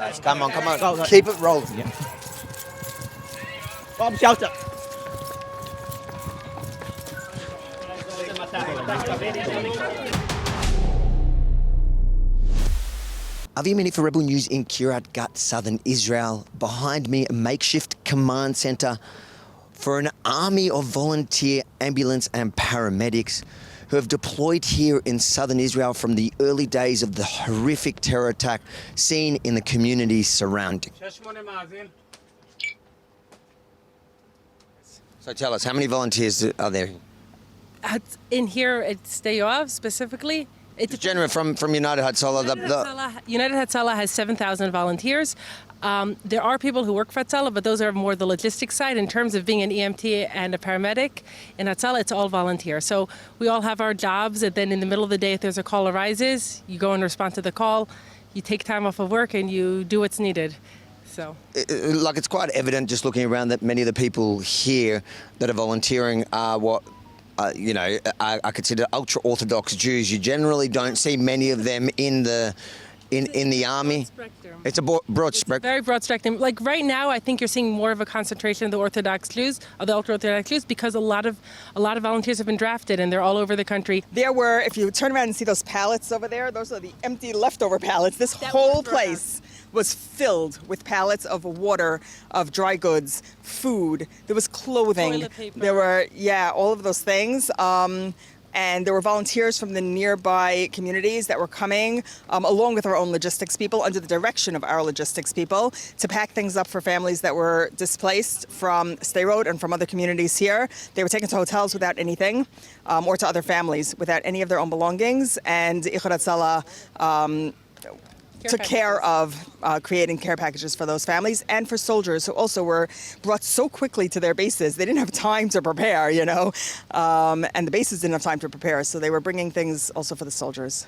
Guys, come on. Go. Keep it rolling. Yeah. Bomb shelter. Avi Mini for Rebel News in Kiryat-Gat, southern Israel. Behind me, a makeshift command centre for an army of volunteer ambulance and paramedics who have deployed here in southern Israel from the early days of the horrific terror attack seen in the communities surrounding. So tell us, how many volunteers are there? In here at Yoav specifically, It's general from United Hatzalah. United Hatzalah has 7,000 volunteers. There are people who work for Hatzalah, but those are more the logistics side. In terms of being an EMT and a paramedic, in Hatzalah, it's all volunteer. So we all have our jobs, and then in the middle of the day, if there's a call arises, you go and respond to the call, you take time off of work, and you do what's needed. So, it's quite evident just looking around that many of the people here that are volunteering are what I consider ultra-Orthodox Jews. You generally don't see many of them in the army. It's a broad spectrum. Very broad spectrum. Like right now, I think you're seeing more of a concentration of the Orthodox Jews, of the ultra-Orthodox Jews, because a lot of volunteers have been drafted and they're all over the country. There were, if you turn around and see those pallets over there, those are the empty leftover pallets. This whole place was filled with pallets of water, of dry goods, food. There was clothing. Toilet paper. There were, all of those things. And there were volunteers from the nearby communities that were coming, along with our own logistics people, under the direction of our logistics people, to pack things up for families that were displaced from Sderot and from other communities here. They were taken to hotels without anything, or to other families without any of their own belongings. And Yichud Hatzalah took care of creating care packages for those families and for soldiers who also were brought so quickly to their bases. They didn't have time to prepare, and the bases didn't have time to prepare, so they were bringing things also for the soldiers.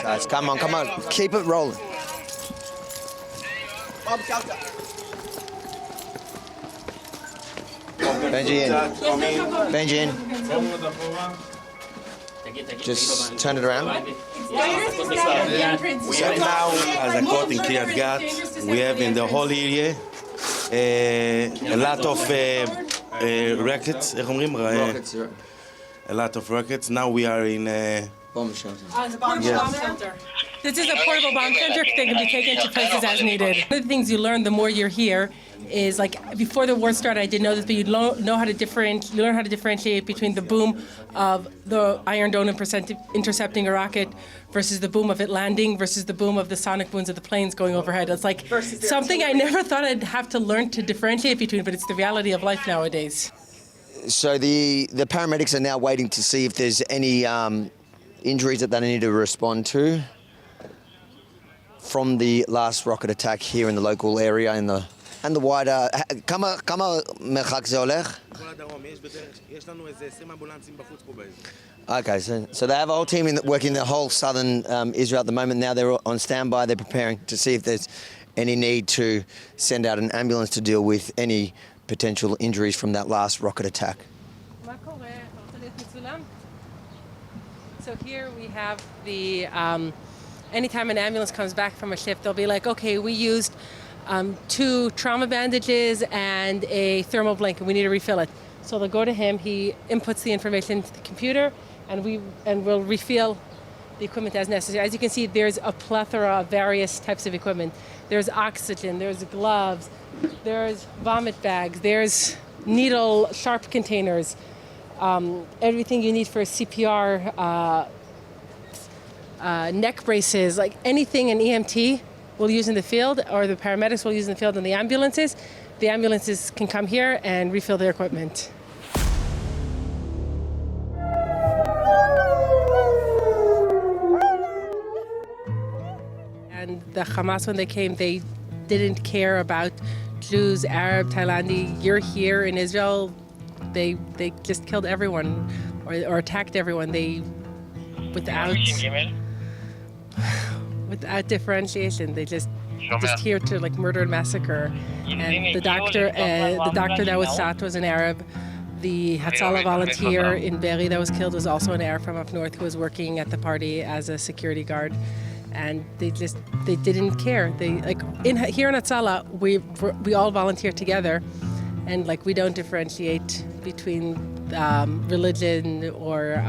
Guys, come on. Keep it rolling. Benji in. Just turn it around. So now, as a court in Kiryat-Gat, we have in the whole area a lot of rockets. A lot of rockets. Now we are in Bomb shelter. Bomb shelter. This is a portable bomb shelter that can be taken to places as needed. One of the things you learn the more you're here is, like, before the war started, I didn't know this, but you learn how to differentiate between the boom of the Iron Dome intercepting a rocket versus the boom of it landing versus the boom of the sonic booms of the planes going overhead. It's like something I never thought I'd have to learn to differentiate between, but it's the reality of life nowadays. So the paramedics are now waiting to see if there's any injuries that they need to respond to from the last rocket attack here in the local area and the wider. כמה מרחק זה הולך? Okay, so they have a whole team working the whole southern Israel at the moment. Now they're on standby. They're preparing to see if there's any need to send out an ambulance to deal with any potential injuries from that last rocket attack. So here we have the, anytime an ambulance comes back from a shift, they'll be like, okay, we used 2 trauma bandages and a thermal blanket. We need to refill it. So they'll go to him. He inputs the information into the computer, and we'll refill the equipment as necessary. As you can see, there's a plethora of various types of equipment. There's oxygen, there's gloves, there's vomit bags, there's needle sharp containers, everything you need for CPR, neck braces, like anything an EMT will use in the field or the paramedics will use in the field, and the ambulances can come here and refill their equipment. And the Hamas, when they came, they didn't care about Jews, Arab, Thailandi. You're here in Israel, they just killed everyone or attacked everyone. Without differentiation, they just here to like murder and massacre. And the doctor that was shot was an Arab. The Hatzalah volunteer in Be'eri that was killed was also an heir from up north who was working at the party as a security guard. And they didn't care. Here in Hatzalah, we all volunteer together, and we don't differentiate between religion or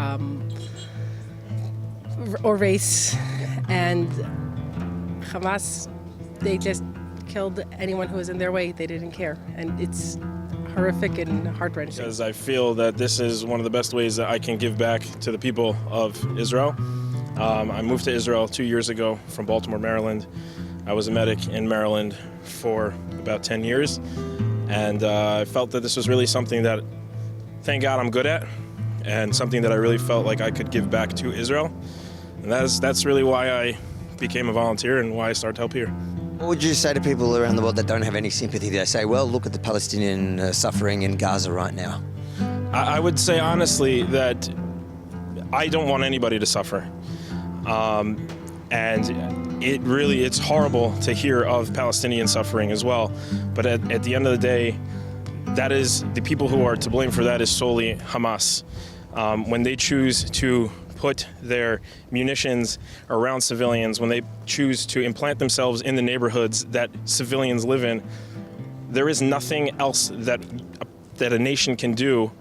race. And Hamas, they just killed anyone who was in their way. They didn't care, and it's horrific and heart-wrenching. Because I feel that this is one of the best ways that I can give back to the people of Israel. I moved to Israel 2 years ago from Baltimore, Maryland. I was a medic in Maryland for about 10 years, and I felt that this was really something that, thank God, I'm good at, and something that I really felt like I could give back to Israel. And that's really why I became a volunteer and why I started to help here. What would you say to people around the world that don't have any sympathy? They say, well, look at the Palestinian suffering in Gaza right now. I would say honestly that I don't want anybody to suffer. And it's horrible to hear of Palestinian suffering as well. But at the end of the day, that is the people who are to blame for that is solely Hamas. When they choose to put their munitions around civilians, when they choose to implant themselves in the neighborhoods that civilians live in, there is nothing else that a nation can do.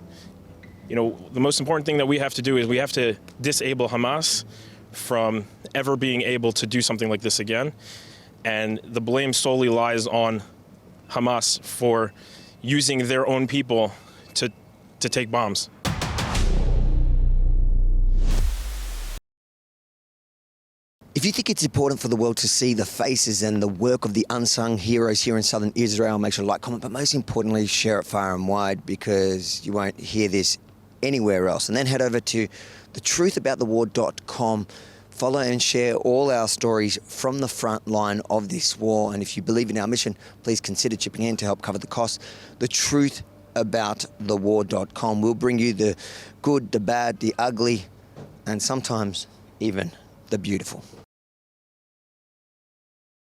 You know, the most important thing that we have to do is we have to disable Hamas from ever being able to do something like this again. And the blame solely lies on Hamas for using their own people to take bombs. If you think it's important for the world to see the faces and the work of the unsung heroes here in southern Israel, make sure to like, comment, but most importantly, share it far and wide, because you won't hear this anywhere else. And then head over to thetruthaboutthewar.com. Follow and share all our stories from the front line of this war. And if you believe in our mission, please consider chipping in to help cover the costs. Thetruthaboutthewar.com will bring you the good, the bad, the ugly, and sometimes even the beautiful.